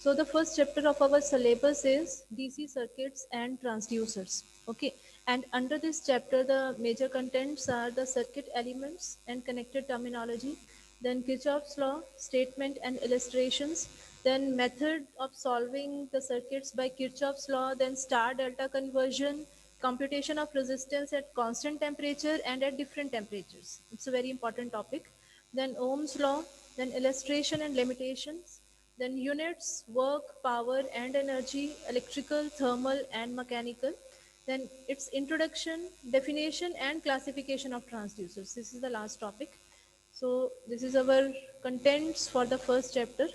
So the first chapter of our syllabus is DC circuits and transducers. Okay, and under this chapter, the major contents are the circuit elements and connected terminology, then Kirchhoff's law, statement and illustrations, then method of solving the circuits by Kirchhoff's law, then star-delta conversion, computation of resistance at constant temperature and at different temperatures. It's a very important topic. Then Ohm's law, then illustration and limitations, then units, work, power and energy, electrical, thermal and mechanical. Then its introduction, definition and classification of transducers. This is the last topic. So this is our contents for the first chapter.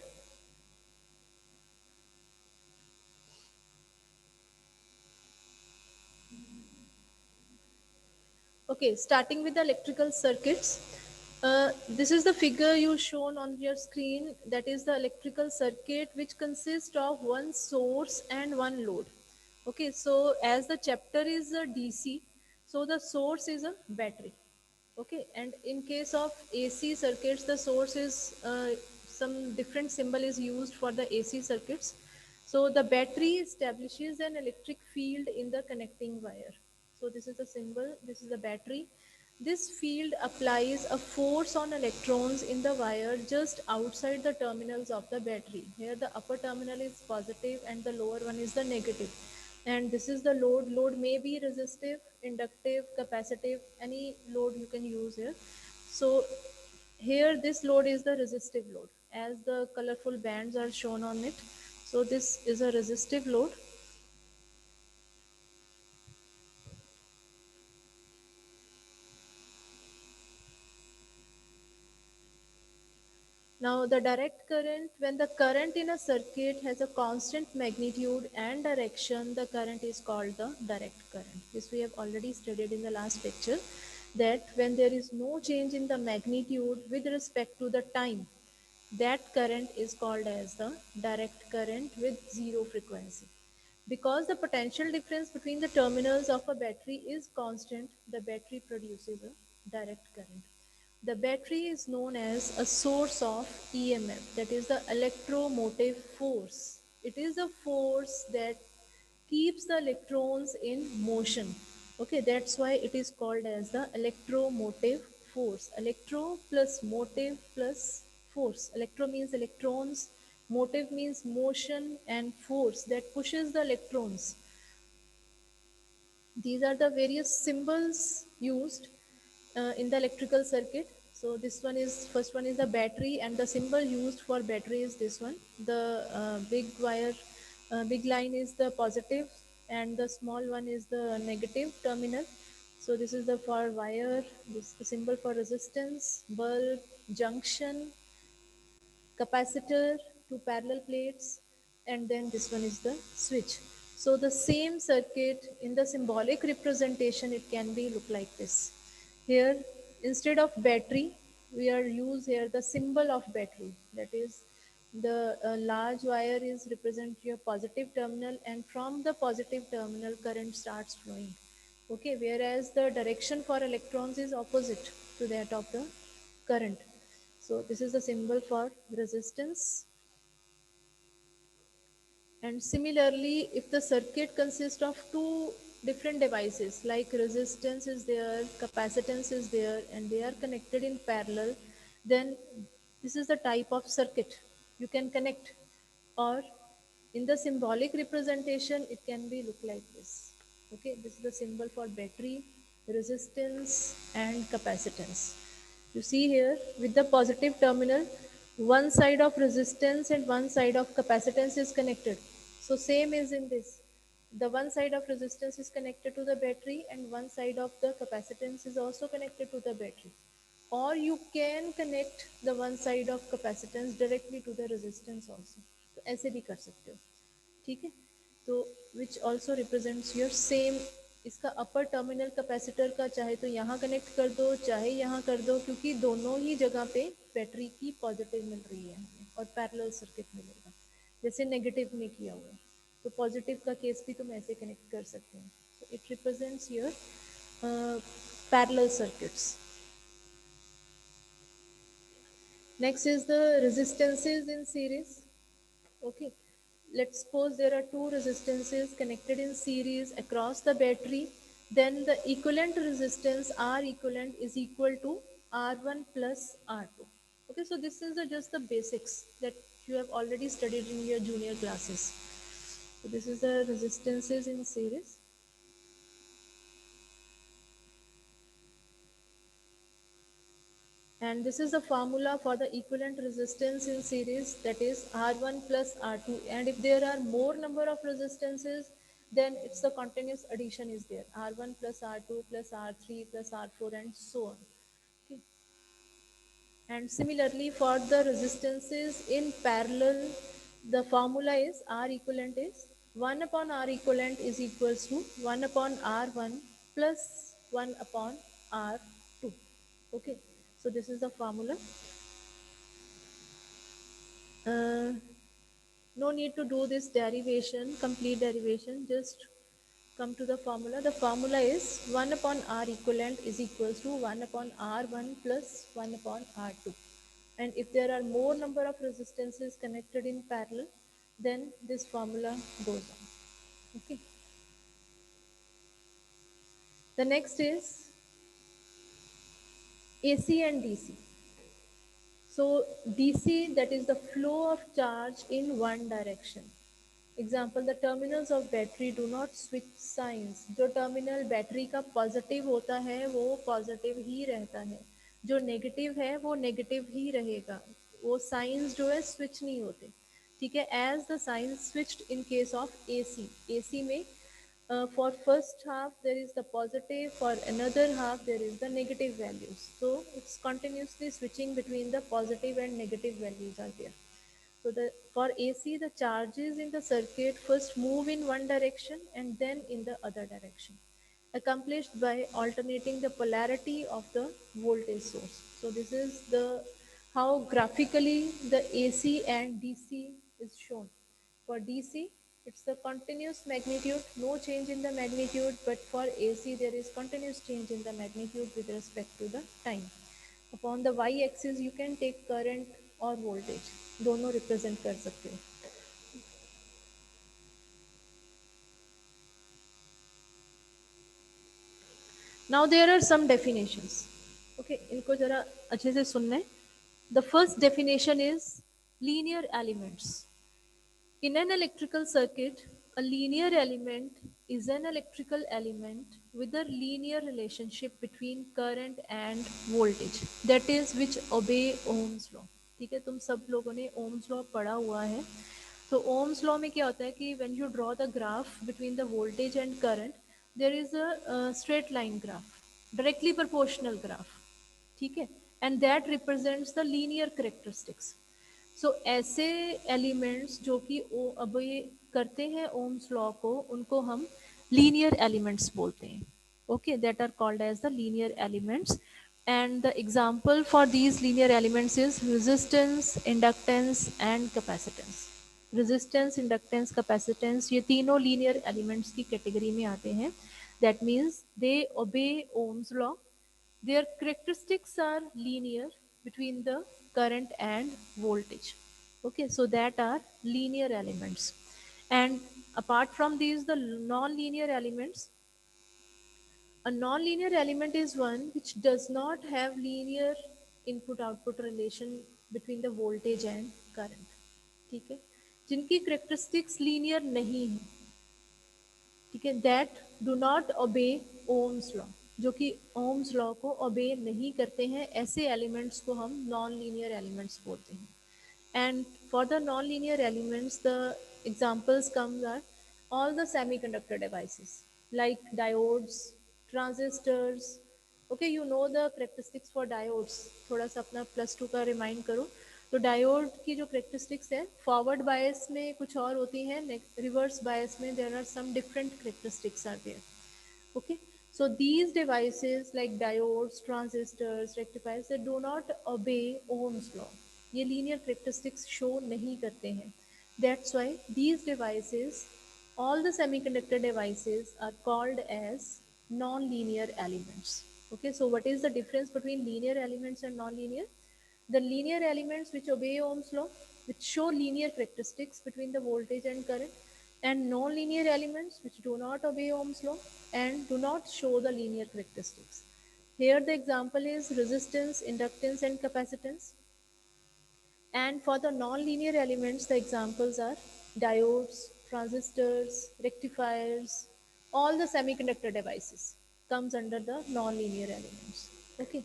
Okay, starting with the electrical circuits. This is the figure you shown on your screen. That is the electrical circuit which consists of one source and one load. Okay, so as the chapter is a DC, so the source is a battery. Okay, and in case of AC circuits, the source is some different symbol is used for the AC circuits. So the battery establishes an electric field in the connecting wire. So this is the symbol, this is the battery. This field applies a force on electrons in the wire just outside the terminals of the battery. Here the upper terminal is positive and the lower one is the negative. And this is the load. Load may be resistive, inductive, capacitive, any load you can use here. So here this load is the resistive load as the colorful bands are shown on it. So this is a resistive load. Now the direct current, when the current in a circuit has a constant magnitude and direction, the current is called the direct current. This we have already studied in the last lecture, that when there is no change in the magnitude with respect to the time, that current is called as the direct current with zero frequency. Because the potential difference between the terminals of a battery is constant, the battery produces a direct current. The battery is known as a source of EMF, that is the electromotive force. It is a force that keeps the electrons in motion. Okay, that's why it is called as the electromotive force. Electro plus motive plus force. Electro means electrons, motive means motion, and force that pushes the electrons. These are the various symbols used in the electrical circuit. So this one is, first one is the battery, and the symbol used for battery is this one. The big wire, big line is the positive and the small one is the negative terminal. So this is the for wire, this is the symbol for resistance, bulb, junction, capacitor, two parallel plates, and then this one is the switch. So the same circuit in the symbolic representation, it can be look like this. Here, instead of battery, we are use here the symbol of battery. That is, the large wire is represent your positive terminal, and from the positive terminal, current starts flowing. Okay, whereas the direction for electrons is opposite to that of the current. So this is the symbol for resistance. And similarly, if the circuit consists of two different devices like resistance is there, capacitance is there, and they are connected in parallel, then this is the type of circuit you can connect. Or in the symbolic representation, it can be look like this. Okay, this is the symbol for battery, resistance, and capacitance. You see here with the positive terminal, one side of resistance and one side of capacitance is connected. So same is in this. The one side of resistance is connected to the battery and one side of the capacitance is also connected to the battery. Or you can connect the one side of capacitance directly to the resistance also. तो ऐसे भी कर सकते हो, ठीक है. तो which also represents your same. इसका अपर टर्मिनल कैपेसिटर का चाहे तो यहाँ कनेक्ट कर दो चाहे यहाँ कर दो, क्योंकि दोनों ही जगह पे बैटरी की पॉजिटिव मिल रही है हमें और पैरेलल सर्किट मिलेगा, जैसे नेगेटिव में किया हुआ है. तो पॉजिटिव का केस भी तुम ऐसे कनेक्ट कर सकते हो. तो it represents your parallel circuits. Next is the resistances in series. Okay. let's suppose there are two resistances connected in series across the battery, then the equivalent resistance R equivalent is equal to R1 plus R2. Okay, so this is just the basics that you have already studied in your junior classes. So this is the resistances in series. And this is the formula for the equivalent resistance in series, that is R1 plus R2. And if there are more number of resistances, then it's the continuous addition is there. R1 plus R2 plus R3 plus R4 and so on. Okay. And similarly for the resistances in parallel, the formula is R equivalent is 1 upon R equivalent is equals to 1 upon R1 plus 1 upon R2. Okay, so this is the formula. Uh, no need to do this derivation, complete derivation, just come to the formula. The formula is 1 upon R equivalent is equals to 1 upon R1 plus 1 upon R2. And if there are more number of resistances connected in parallel, then this formula goes on. Okay. The next is AC and DC. So DC, that is the flow of charge in one direction. Example the terminals of battery do not switch science. जो terminal battery का positive होता है वो positive ही रहता है, जो negative है वो नेगेटिव ही रहेगा, वो साइंस जो है स्विच नहीं होते. ठीक है, as the science switched in case of AC. AC में for first half there is the positive, for another half there is the negative values, so it's continuously switching between the positive and negative values are there. So for AC, the charges in the circuit first move in one direction and then in the other direction, accomplished by alternating the polarity of the voltage source. So this is the how graphically the AC and DC is shown. For DC, it's the continuous magnitude, no change in the magnitude, but for AC there is continuous change in the magnitude with respect to the time. Upon the y axis you can take current और voltage, दोनों represent कर सकते हो. Now there are some definitions. Okay, इनको जरा अच्छे से सुनना है. The first definition is linear elements. In an electrical circuit, a linear element is an electrical element with a linear relationship between current and voltage, that is which obey Ohm's law. ठीक है, तुम सब लोगों ने Ohm's law पढ़ा हुआ है. तो Ohm's law में क्या होता है कि when you draw the graph between the voltage and current, there is a straight line graph, directly proportional graph. ठीक है, and that represents the linear characteristics. सो ऐसे एलिमेंट्स जो कि अब ये करते हैं ओम्स लॉ को, उनको हम लीनियर एलिमेंट्स बोलते हैं. Okay, that are called as the linear elements. And the example for these linear elements is resistance, inductance and capacitance. Resistance, inductance, capacitance, ये तीनों लीनियर एलिमेंट्स की कैटेगरी में आते हैं. That means they obey Ohm's law. Their characteristics are linear between the current and voltage. Okay, so that are linear elements. And apart from these, the non-linear elements, a non-linear element is one which does not have linear input-output relation between the voltage and current. ठीक है, जिनकी characteristics linear नहीं है. ठीक है, that do not obey Ohm's law, जो कि Ohm's law को ओबे नहीं करते हैं, ऐसे एलिमेंट्स को हम नॉन लीनियर एलिमेंट्स बोलते हैं. And for the non linear elements the examples comes are all the semiconductor devices like diodes, transistors. Okay, you know the characteristics for diodes. थोड़ा सा अपना +2 का रिमाइंड करो. तो डायोड की जो करेक्टरिस्टिक्स है, फॉरवर्ड बायस में कुछ और होती हैं, रिवर्स बायस में there are some different characteristics are there. Okay, so these devices like diodes, transistors, rectifiers, they do not obey Ohm's law. ये linear characteristics show नहीं करते हैं. That's why these devices, all the semiconductor devices are called as non-linear elements. Okay, so what is the difference between linear elements and non-linear? The linear elements which obey Ohm's law, which show linear characteristics between the voltage and current, and non-linear elements which do not obey Ohm's law and do not show the linear characteristics. Here the example is resistance, inductance, and capacitance. And for the non-linear elements, the examples are diodes, transistors, rectifiers, all the semiconductor devices comes under the non-linear elements. Okay.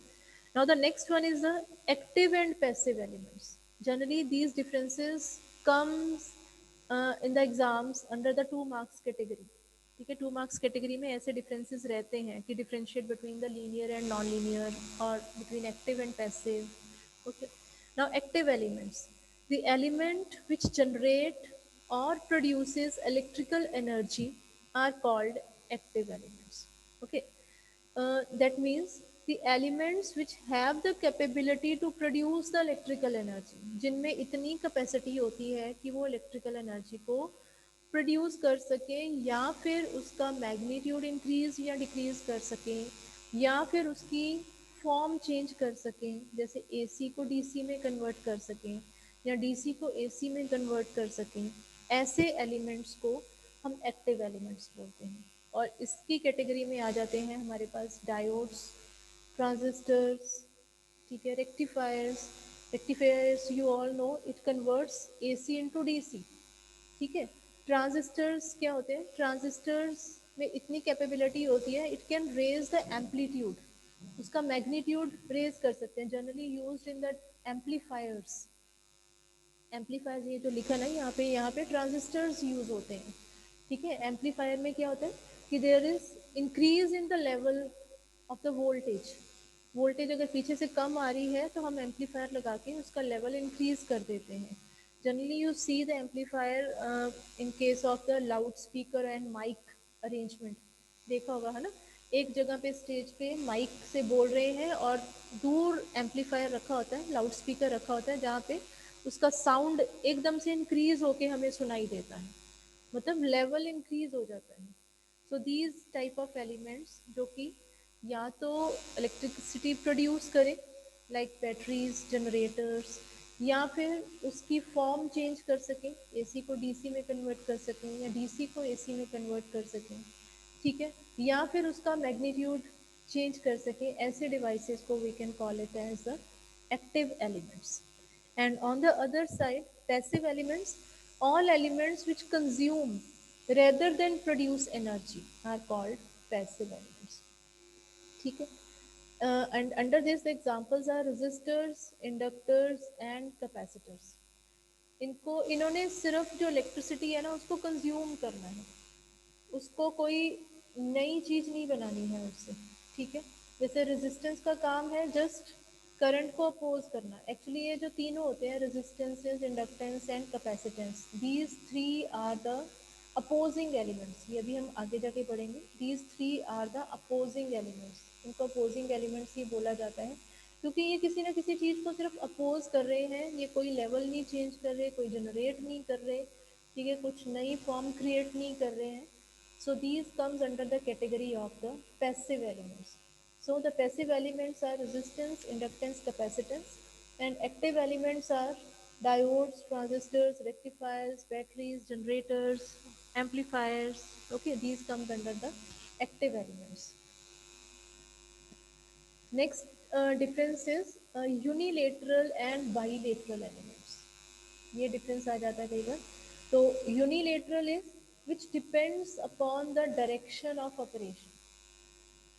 Now the next one is the active and passive elements. Generally, these differences comes in the exams under the 2 marks category. ठीक है, 2 marks category में ऐसे differences रहते हैं कि differentiate between the linear and non linear और between active and passive. Okay. Now, active elements. The element which generate or produces electrical energy are called active elements. Okay. That means the elements which have the capability to produce the electrical energy, जिनमें इतनी capacity होती है कि वो electrical energy को produce कर सकें या फिर उसका मैग्नीट्यूड इंक्रीज या डिक्रीज कर सकें या फिर उसकी फॉर्म चेंज कर सकें, जैसे एसी को डीसी में कन्वर्ट कर सकें या डीसी को एसी में कन्वर्ट कर सकें, ऐसे एलिमेंट्स को हम एक्टिव एलिमेंट्स बोलते हैं. और इसकी कैटेगरी में आ जाते हैं हमारे पास डायोड्स, ट्रांजिस्टर्स, ठीक है, rectifiers. Rectifiers you all know it converts AC into DC. ठीक है. ट्रांजिस्टर्स क्या होते हैं? ट्रांजिस्टर्स में इतनी कैपेबिलिटी होती है, it can raise the amplitude, उसका मैग्नीट्यूड रेज कर सकते हैं. Generally used in the amplifiers. Amplifiers ये जो लिखा ना यहाँ पे ट्रांजिस्टर्स यूज होते हैं. ठीक है. एम्पलीफायर में क्या होता है कि there is increase in the level of the voltage. Voltage अगर पीछे से कम आ रही है तो हम एम्पलीफायर लगा के उसका लेवल इंक्रीज कर देते हैं. Generally you see the amplifier in case of the loud speaker and mic arrangement. देखा होगा है ना, एक जगह पे स्टेज पे माइक से बोल रहे हैं और दूर एम्पलीफायर रखा होता है, लाउड स्पीकर रखा होता है, जहाँ पे उसका साउंड एकदम से इंक्रीज होके हमें सुनाई देता है, मतलब लेवल इंक्रीज हो जाता है. So these type of elements जो कि या तो इलेक्ट्रिसिटी प्रोड्यूस करें लाइक बैटरीज, जनरेटर्स, या फिर उसकी फॉर्म चेंज कर सकें, एसी को डीसी में कन्वर्ट कर सकें या डीसी को एसी में कन्वर्ट कर सकें. ठीक है. या फिर उसका मैग्नीट्यूड चेंज कर सकें, ऐसे डिवाइसेस को we can call it as the active elements. And on the other side, passive elements, all elements which consume rather than produce energy are called passive elements. ठीक है. And under this the examples are resistors, inductors and capacitors. इनको इन्होंने सिर्फ जो electricity है ना उसको consume करना है, उसको कोई नई चीज नहीं बनानी है उससे. ठीक है. जैसे रेजिस्टेंस का काम है जस्ट करंट को अपोज करना. एक्चुअली ये जो तीनों होते हैं, resistances, inductance and capacitance, these three are the opposing elements. ये अभी हम आगे जाके पढ़ेंगे. These three are the opposing elements. इनको अपोजिंग एलिमेंट्स ही बोला जाता है क्योंकि ये किसी ना किसी चीज़ को सिर्फ अपोज कर रहे हैं, ये कोई लेवल नहीं चेंज कर रहे, कोई जनरेट नहीं कर रहे. ठीक है. कुछ नई फॉर्म क्रिएट नहीं कर रहे हैं. So these comes under the category of the passive elements. So the passive elements are resistance, inductance, capacitance, and active elements are diodes, transistors, rectifiers, batteries, generators, amplifiers. Okay, these comes under the active elements. Next difference is unilateral and bilateral elements. ये difference आ जाता है कई बार. तो unilateral is which depends upon the direction of operation.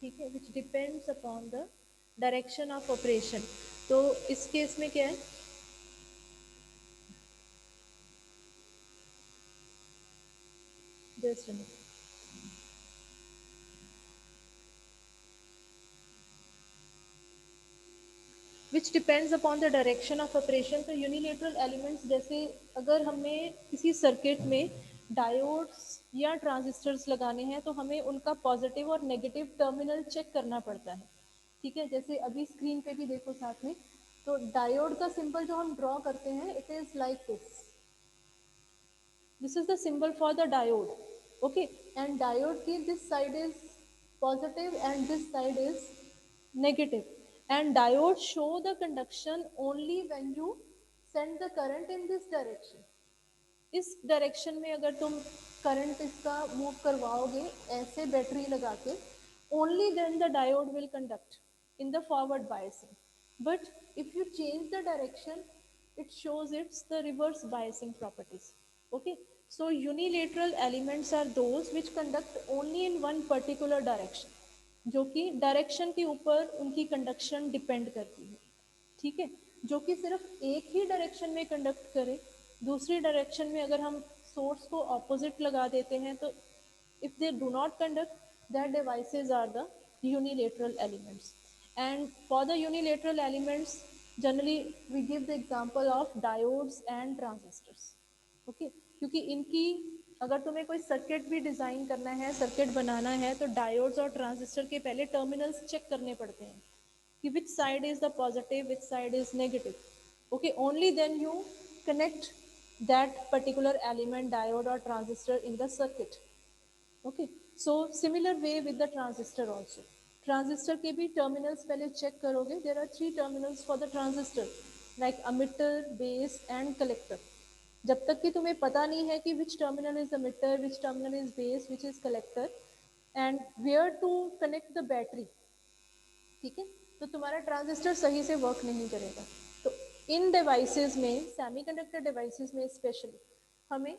ठीक है. Which depends upon the direction of operation. तो इस case में क्या है, just which depends upon the direction of operation. तो यूनिलेटरल एलिमेंट्स, जैसे अगर हमें किसी सर्किट में डायोड्स या ट्रांजिस्टर्स लगाने हैं तो हमें उनका पॉजिटिव और नेगेटिव टर्मिनल चेक करना पड़ता है. ठीक है. जैसे अभी स्क्रीन पे भी देखो साथ में, तो डायोड का सिंबल जो हम ड्रॉ करते हैं, it is like this. This is the symbol for the diode. Okay. And diode की this side is positive and this side is negative. and diodes show the conduction only when you send the current in this direction. इस direction में अगर तुम current इसका move करवाओगे ऐसे battery लगा के, only then the diode will conduct in the forward biasing, but if you change the direction it shows it's the reverse biasing properties. Okay, so unilateral elements are those which conduct only in one particular direction, जो कि direction के ऊपर उनकी conduction depend करती है, ठीक है, जो कि सिर्फ एक ही डायरेक्शन में कंडक्ट करे, दूसरी डायरेक्शन में अगर हम सोर्स को ऑपोजिट लगा देते हैं तो if they do not conduct, their devices are the unilateral elements. And for the unilateral elements, generally we give the example of diodes and transistors. Okay, क्योंकि इनकी अगर तुम्हें कोई सर्किट भी डिजाइन करना है, सर्किट बनाना है, तो डायोड्स और ट्रांजिस्टर के पहले टर्मिनल्स चेक करने पड़ते हैं कि which side is the positive, which side is negative. Okay, only then you connect that particular element, diode or transistor in the circuit. Okay, so similar way with the transistor also. Transistor के भी terminals पहले check करोगे. There are 3 terminals for the transistor, like emitter, base and collector. जब तक कि तुम्हें पता नहीं है कि which terminal is emitter, which terminal is base, which is collector, and where to connect the battery, ठीक है, तो तुम्हारा ट्रांजिस्टर सही से वर्क नहीं करेगा. तो इन डिवाइसेस में, सेमीकंडक्टर डिवाइसेस में स्पेशली, हमें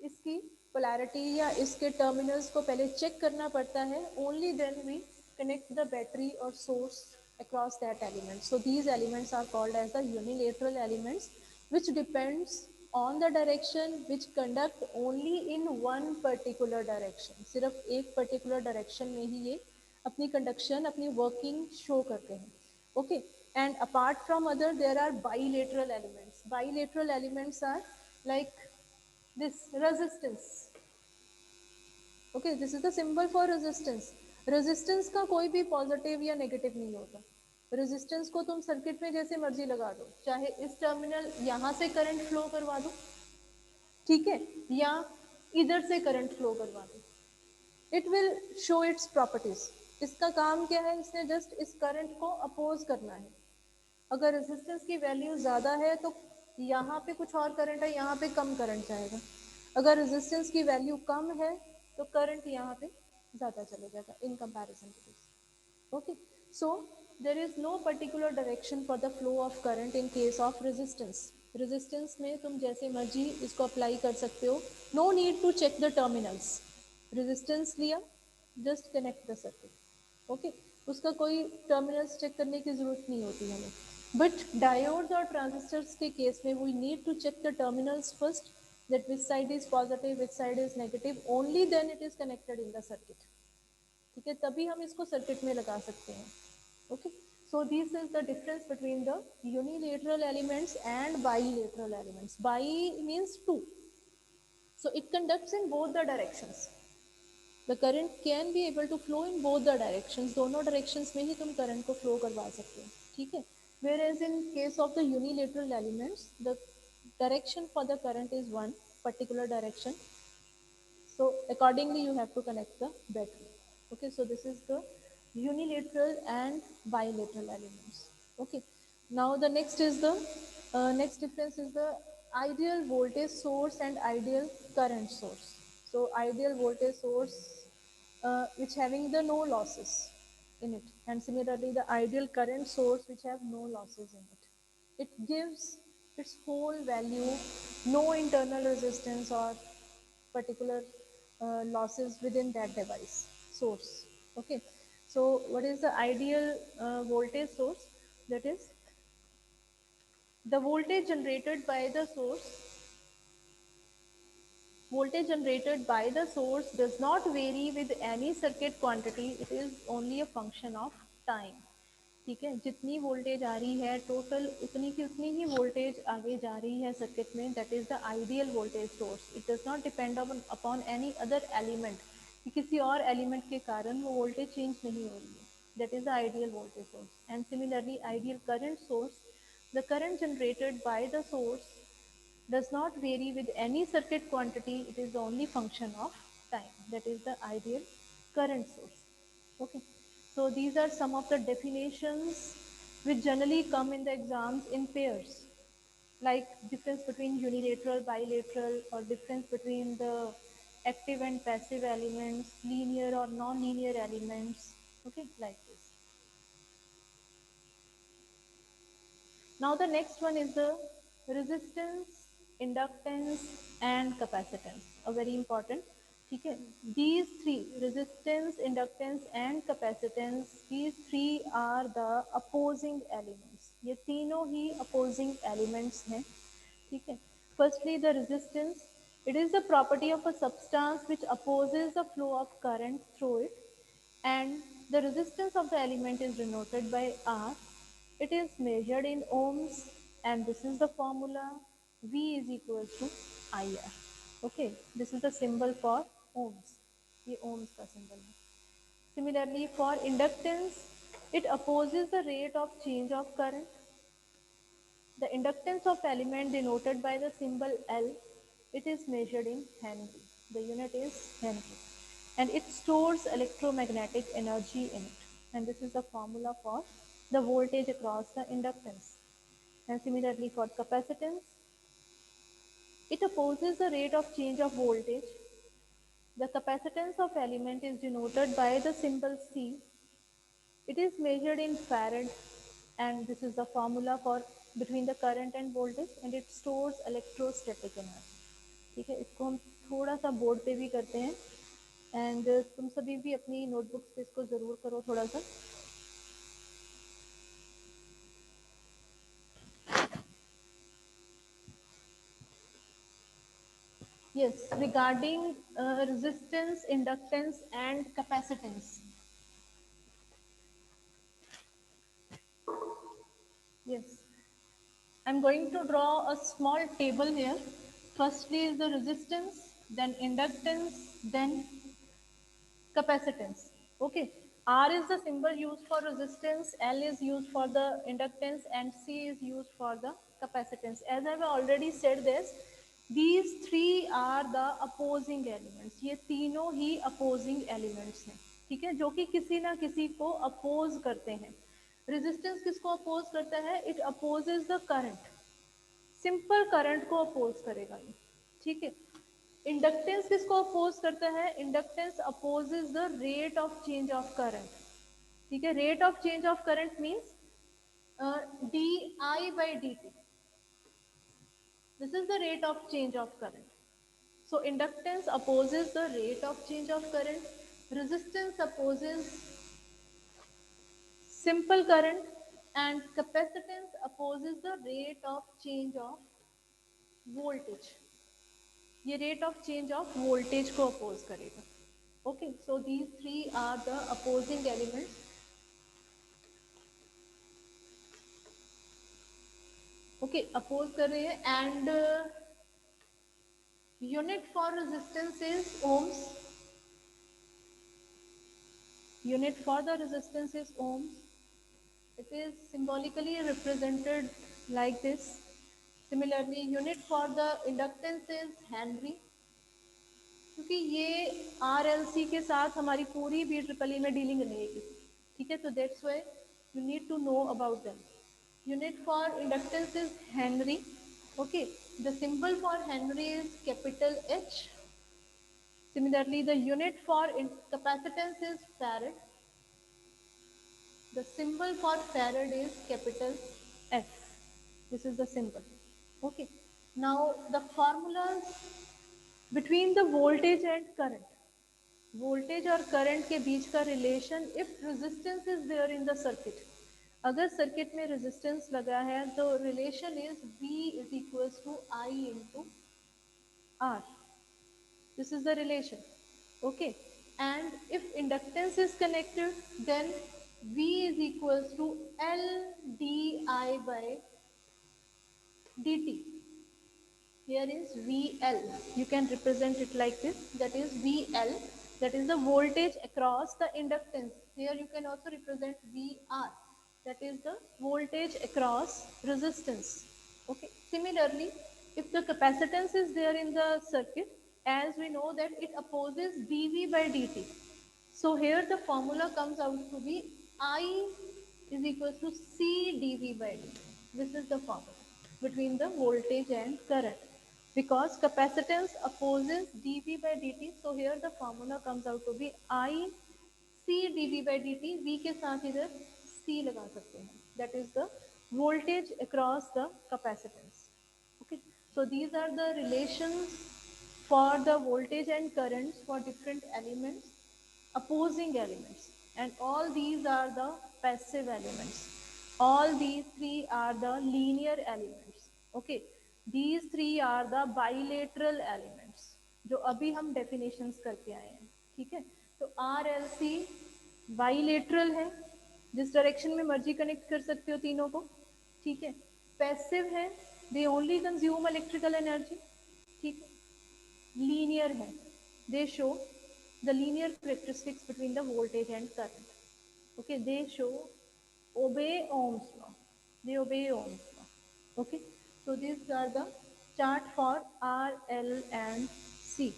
इसकी पोलैरिटी या इसके टर्मिनल्स को पहले चेक करना पड़ता है. Only then we connect the battery or source across that element. So these elements are called as the unilateral elements, which depends on the direction, which conduct only in one particular direction. सिर्फ एक particular direction में ही ये अपनी conduction, अपनी working show करते हैं. Okay, and apart from other there are bilateral elements. Bilateral elements are like this resistance. Okay, this is the symbol for resistance. Resistance का कोई भी पॉजिटिव या नेगेटिव नहीं होता. रेजिस्टेंस को तुम सर्किट में जैसे मर्जी लगा दो, चाहे इस टर्मिनल यहाँ से करंट फ्लो करवा दो, ठीक है, या इधर से करंट फ्लो करवा दो, it will show its properties. इसका काम क्या है, इसने जस्ट इस करंट को अपोज करना है. अगर रेजिस्टेंस की वैल्यू ज़्यादा है तो यहाँ पे कुछ और करंट है, यहाँ पे कम करंट जाएगा. अगर रेजिस्टेंस की वैल्यू कम है तो करंट यहाँ पे ज़्यादा चले जाएगा in comparison to this. Okay, so there is no particular direction for the flow of current in case of resistance. Resistance में तुम जैसे मर्जी इसको अप्लाई कर सकते हो. No need to check the terminals. Resistance लिया, just connect the circuit. Okay, उसका कोई टर्मिनल्स चेक करने की जरूरत नहीं होती हमें. बट डायोड्स और ट्रांजिस्टर्स के केस में we need to check the terminals first, that which side is positive, which side is negative, only then it is connected in the circuit. ठीक है, तभी हम इसको सर्किट में लगा सकते हैं. Okay, so this is the difference between the unilateral elements and bilateral elements. Bi means two, so it conducts in both the directions. The current can be able to flow in both the directions. दोनों directions में ही तुम current को flow करवा सकते हो, ठीक है. Whereas in case of the unilateral elements, the direction for the current is one particular direction. So accordingly, you have to connect the battery. Okay, so this is the unilateral and bilateral elements. Okay, now the next is the next difference is the ideal voltage source and ideal current source. So ideal voltage source which having the no losses in it, and similarly the ideal current source which have no losses in it. It gives its whole value, no internal resistance or particular losses within that device source. Okay, so what is the ideal voltage source? That is the voltage generated by the source. Voltage generated by the source does not vary with any circuit quantity. It is only a function of time. ठीक है, जितनी voltage आ रही है total उतनी की उतनी ही voltage आगे जा रही है सर्किट में. That is the ideal voltage source. It does not depend upon any other element, कि किसी और एलिमेंट के कारण वो वोल्टेज चेंज नहीं हो रही है. That is the ideal voltage source. And similarly ideal current source, the current generated by the source does not vary with any circuit quantity. It is the only function of time. That is the ideal current source. Okay, so these are some of the definitions which generally come in the exams in pairs, like difference between unilateral, bilateral, or difference between the active and passive elements, linear or non-linear elements, okay, like this. Now the next one is the resistance, inductance and capacitance, a very important. ठीक है, these three, resistance, inductance and capacitance, these three are the opposing elements. ये तीनों ही opposing elements हैं. ठीक है. Firstly, the resistance. It is the property of a substance which opposes the flow of current through it, and the resistance of the element is denoted by R. It is measured in ohms, and this is the formula. V is equal to IR. Okay, this is the symbol for ohms. ये ohms का symbol है. Similarly, for inductance, it opposes the rate of change of current. The inductance of element denoted by the symbol L, it is measured in Henry. The unit is Henry. And it stores electromagnetic energy in it. And this is the formula for the voltage across the inductance. And similarly for capacitance, it opposes the rate of change of voltage. The capacitance of element is denoted by the symbol C. It is measured in farad, and this is the formula for between the current and voltage, and it stores electrostatic energy. ठीक है, इसको हम थोड़ा सा board पे भी करते हैं, एंड तुम सभी भी अपनी नोटबुक्स पे इसको ज़रूर करो थोड़ा सा. Yes, regarding resistance, inductance and capacitance. Yes, I'm going to draw a small table here. Firstly is the resistance, then inductance, then capacitance. Okay. R is the symbol used for resistance, L is used for the inductance, and C is used for the capacitance. As I have already said this, these three are the opposing elements. ये तीनों ही opposing elements हैं. ठीक है, जो कि किसी ना किसी को oppose करते हैं. Resistance किसको oppose करता है? It opposes the current. Simple current को अपोज करेगा ये. ठीक है. इंडक्टेंस किसको अपोज करता है? Inductance opposes the rate of change of current. ठीक है. Rate of change of current means D I by D T. This is the rate of change of current. So inductance opposes the rate of change of current. Resistance opposes simple current, and capacitance opposes the rate of change of voltage. ये rate of change of voltage को oppose करेगा. Okay, so these three are the opposing elements. Okay, oppose कर रहे हैं. And unit for resistance is ohms. Unit for the resistance is ohms. It is symbolically represented like this. Similarly, unit for the inductance is Henry. क्योंकि ये RLC के साथ हमारी पूरी B triple E में डीलिंग रहेगी. ठीक है, तो that's why you need to know about them. Unit for inductance is Henry. Okay, the symbol for Henry is capital H. Similarly, the unit for capacitance is Farad. The symbol for Farad is capital F. This is the symbol. Okay. Now the formulas between the voltage and current. Voltage और current के बीच का relation, if resistance is there in the circuit. अगर circuit में resistance लगा है तो relation is V is equals to I into R. This is the relation. Okay, and if inductance is connected then V is equals to L di by dt. Here is VL. You can represent it like this. That is VL. That is the voltage across the inductance. Here you can also represent VR. That is the voltage across resistance. Okay. Similarly, if the capacitance is there in the circuit, as we know that it opposes dV by dt. So here the formula comes out to be I is equals to C dV by dt. This is the formula between the voltage and current. Because capacitance opposes dV by dt, so here the formula comes out to be I C dV by dt. V के साथ इधर C लगा सकते हैं. That is the voltage across the capacitance. Okay. So these are the relations for the voltage and currents for different elements, opposing elements, and all these are the passive elements. All these three are the linear elements. Okay, these three are the bilateral elements जो अभी हम definitions करके आए हैं. ठीक है, तो RLC bilateral है, जिस डायरेक्शन में मर्जी कनेक्ट कर सकते हो तीनों को. ठीक है, पैसिव है, they only consume electrical energy. ठीक है, लीनियर है, दे show the linear characteristics between the voltage and current. Okay, they show obey Ohm's law. They obey Ohm's law. Okay, so these are the chart for R, L, and C.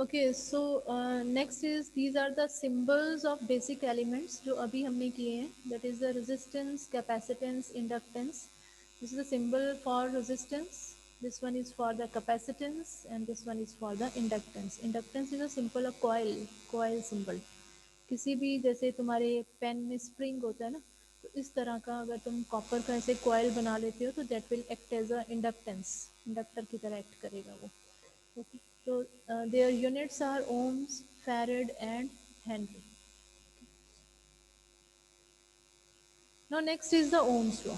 Okay, so next is these are the symbols of basic elements जो अभी हमने किए हैं. That is the resistance, capacitance, inductance. This is the symbol for resistance. This one is for the capacitance, and this one is for the inductance. Inductance is a symbol of coil symbol. किसी भी जैसे तुम्हारे pen में spring होता है ना, तो इस तरह का अगर तुम कॉपर का ऐसे कॉयल बना लेते हो तो that will act as a inductance. Inductor की तरह एक्ट करेगा वो. Okay. So their units are ohms, farad, and Henry. Now next is the Ohm's law.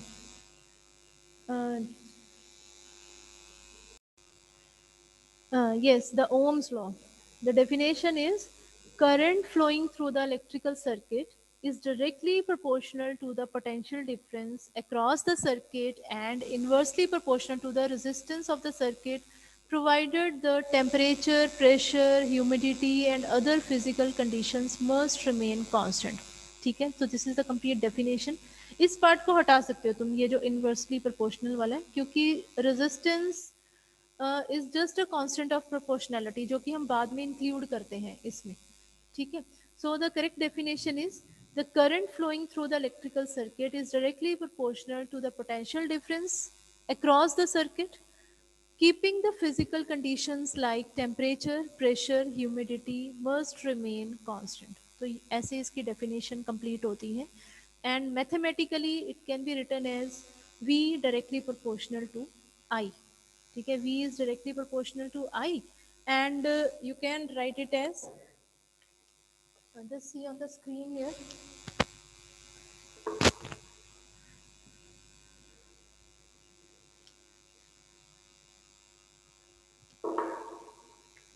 Uh, yes, the Ohm's law. The definition is current flowing through the electrical circuit is directly proportional to the potential difference across the circuit and inversely proportional to the resistance of the circuit provided the temperature, pressure, humidity and other physical conditions must remain constant. ठीक है, तो this is the complete definition. इस part को हटा सकते हो तुम, ये जो इनवर्सली प्रोपोर्शनल वाला है, क्योंकि resistance is just a constant of proportionality जो कि हम बाद में इंक्लूड करते हैं इसमें. ठीक है, so the correct definition is the current flowing through the electrical circuit is directly proportional to the potential difference across the circuit, keeping the physical conditions like temperature, pressure, humidity must remain constant. तो ऐसे इसकी definition complete होती है. And mathematically it can be written as V directly proportional to I. ठीक है, V is directly proportional to I, and you can write it as just see on the screen here.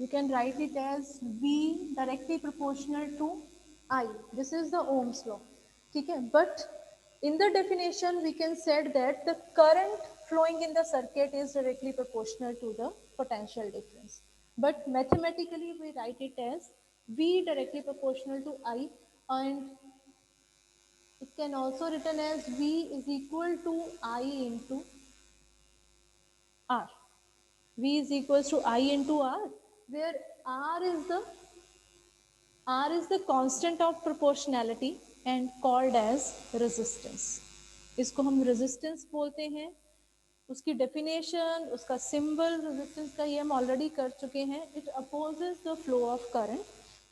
You can write it as V directly proportional to I. This is the Ohm's law. ठीक है, but in the definition we can said that the current flowing in the circuit is directly proportional to the potential difference. But mathematically we write it as V directly proportional to I, and it can also written as V is equal to I into R. V is equals to I into R, where R is the constant of proportionality and called as resistance. इसको हम resistance बोलते हैं. उसकी definition, उसका symbol resistance का ये हम already कर चुके हैं. It opposes the flow of current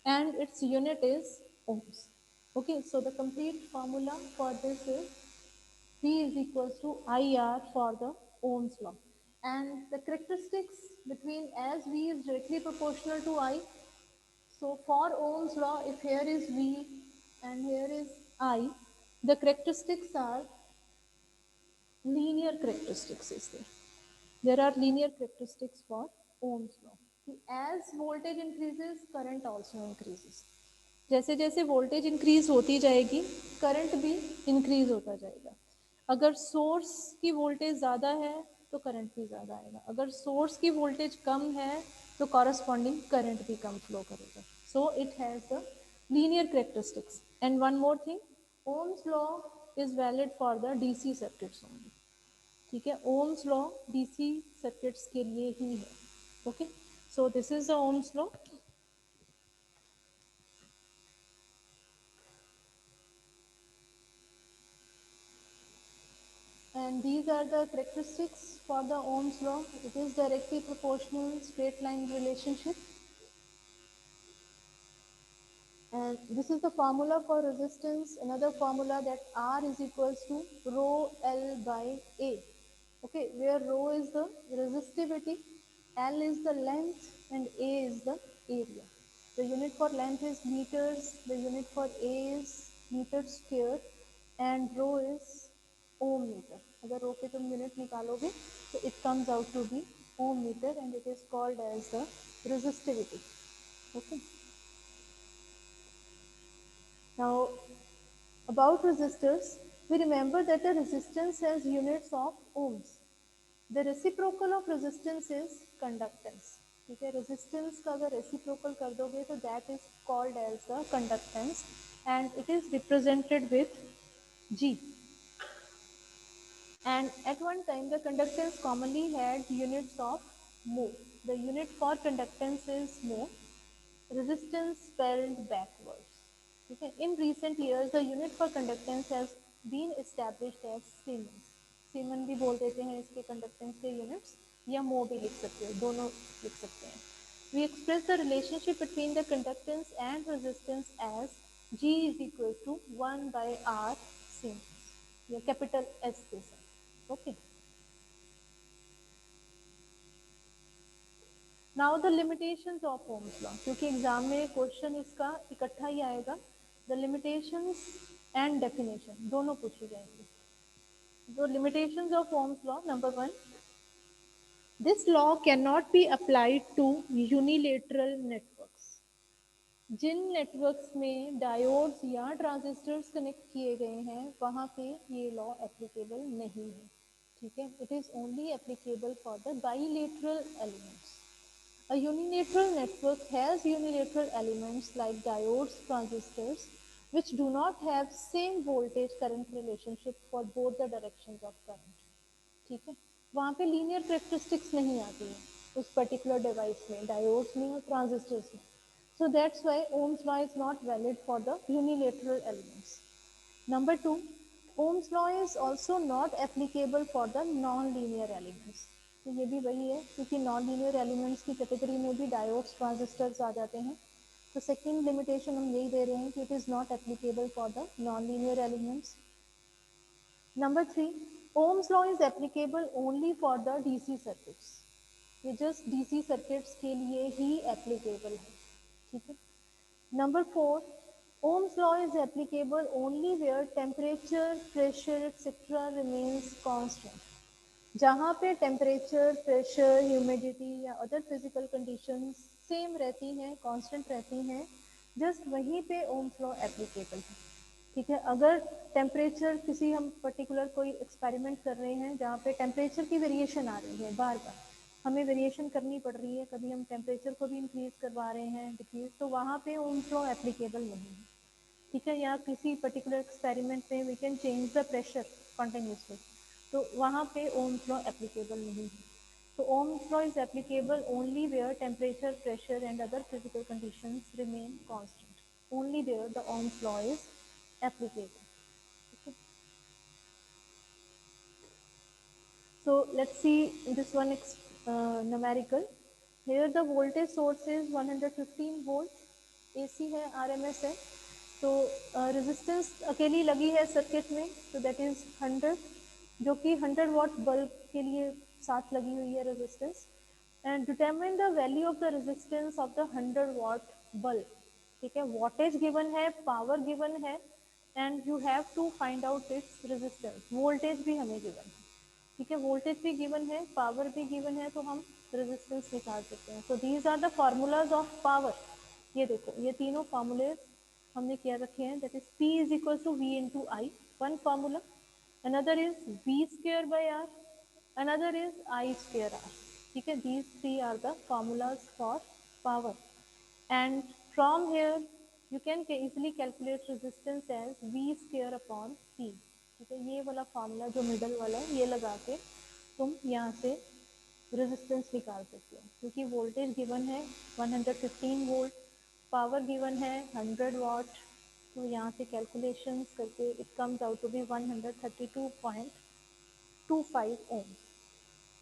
and its unit is ohms. Okay, so the complete formula for this is V is equals to IR for the Ohm's law. And the characteristics between, as V is directly proportional to I, so for Ohm's law, if here is V and here is I, the characteristics are linear characteristics is there. There are linear characteristics for Ohm's law. As voltage increases, current also increases. जैसे जैसे voltage increase होती जाएगी, current भी increase होता जाएगा. अगर source की voltage ज़्यादा है तो करंट भी ज़्यादा आएगा, अगर सोर्स की वोल्टेज कम है तो कॉरस्पॉन्डिंग करंट भी कम फ्लो करेगा. So it has the linear characteristics. And one more thing, ohms law is valid for the DC circuits only. ठीक है, ओम्स लॉ डीसी सर्किट्स के लिए ही है. Okay, so this is the Ohm's law. And these are the characteristics for the Ohm's law. It is directly proportional straight line relationship. And this is the formula for resistance. Another formula that R is equals to rho L by A. Okay, where rho is the resistivity, L is the length, and A is the area. The unit for length is meters, the unit for A is meter square, and rho is ohm meter. अगर rho पे तुम unit निकालोगे तो it comes out to be ohm meter, and it is called as the resistivity. Okay. Now, about resistors, we remember that the resistance has units of ohms. The reciprocal of resistance is conductance. ठीक है, resistance का अगर reciprocal कर दोगे तो that is called as the conductance, and it is represented with G. And at one time the conductance commonly had units of mho. The unit for conductance is mho. Resistance spelled backwards. Okay. In recent years, the unit for conductance has been established as Siemens. Semen भी बोल देते हैं इसके conductance के units, या मो भी लिख सकते हो, दोनों लिख सकते हैं. We express the relationship between the conductance and resistance as G is equal to 1 by R Siemens, या कैपिटल S के साथ. Okay. Now the limitations of Ohm's law, क्योंकि एग्जाम में क्वेश्चन इसका इकट्ठा ही आएगा. द लिमिटेशंस एंड डेफिनेशन दोनों पूछी जाएंगे. तो limitations of Ohm's law, number one, this law can not be applied to unilateral networks. जिन नेटवर्क्स में डायोड्स या ट्रांजिस्टर्स कनेक्ट किए गए हैं वहां पे ये लॉ एप्लीकेबल नहीं है. ठीक है, it is only applicable for the bilateral elements. A unilateral network has unilateral elements like diodes, transistors, which do not have same voltage current relationship for both the directions of current. ठीक है, वहाँ पे linear characteristics नहीं आती है उस particular device में, diodes में और ट्रांजिस्टर्स में. So that's why Ohm's law is not valid for the unilateral elements. Number two, Ohm's law is also not applicable for the non-linear elements. तो ये भी वही है, क्योंकि नॉन लीनियर एलिमेंट्स की कैटेगरी में भी डायोड्स ट्रांजिस्टर्स आ जाते हैं. तो सेकेंड लिमिटेशन हम यही दे रहे हैं कि it is not applicable for the non linear elements. Number three, ohms law is applicable only for the DC circuits. ये जस्ट डीसी सर्किट्स के लिए ही एप्लीकेबल है. ठीक है. Number four, Ohm's law is applicable only where temperature, pressure, etc. remains constant. जहाँ पे temperature, pressure, humidity या other physical conditions same रहती हैं, कांस्टेंट रहती हैं, जस्ट वहीं पे ओम्स लॉ एप्लीकेबल है. ठीक है, अगर टेम्परेचर, किसी हम पर्टिकुलर कोई एक्सपेरिमेंट कर रहे हैं जहाँ पे टेम्परेचर की वेरिएशन आ रही है, बार बार हमें वेरिएशन करनी पड़ रही है, कभी हम टेम्परेचर को भी इंक्रीज करवा रहे हैं, डिक्रीज, तो वहाँ पे ओम्स लॉ एप्लीकेबल नहीं है. ठीक है, या किसी पर्टिकुलर एक्सपेरिमेंट में we can change the pressure continuously, तो वहाँ पे ओम्स लॉ एप्लीकेबल नहीं है. तो Ohm's law is applicable only where temperature, pressure and other physical conditions remain constant. Only there the Ohm's law is applicable. Okay. So let's see this one numerical. Here the voltage source is 115 volt, AC है, RMS है. तो resistance अकेली लगी है circuit में, तो that is 100, जो कि 100 वॉट बल्ब के लिए साथ लगी हुई है resistance. And determine the value of the resistance of the 100 watt bulb. ठीक है, वॉटेज गिवन है, पावर गिवन है, and you have to find out its resistance. Voltage भी हमें गिवन है. ठीक है, वोल्टेज भी गिवन है, पावर भी गिवन है, तो हम रेजिस्टेंस निकाल सकते हैं. So these are the formulas of power. ये देखो, ये तीनों फॉर्मूले हमने क्या रखे हैं, that is P is equal to V into I, one formula. Another is V square by R, another is I square R. ठीक है, these three are the formulas for power. And from here you can easily calculate resistance as V square upon P. ठीक है, ये वाला formula जो middle वाला है ये लगा के तुम यहाँ से रेजिस्टेंस निकाल सकते हो, क्योंकि वोल्टेज गिवन है 115 वोल्ट, पावर गिवन है 100 वाट, तो यहाँ से कैलकुलेशंस करके it comes out to be 132.25 ohms.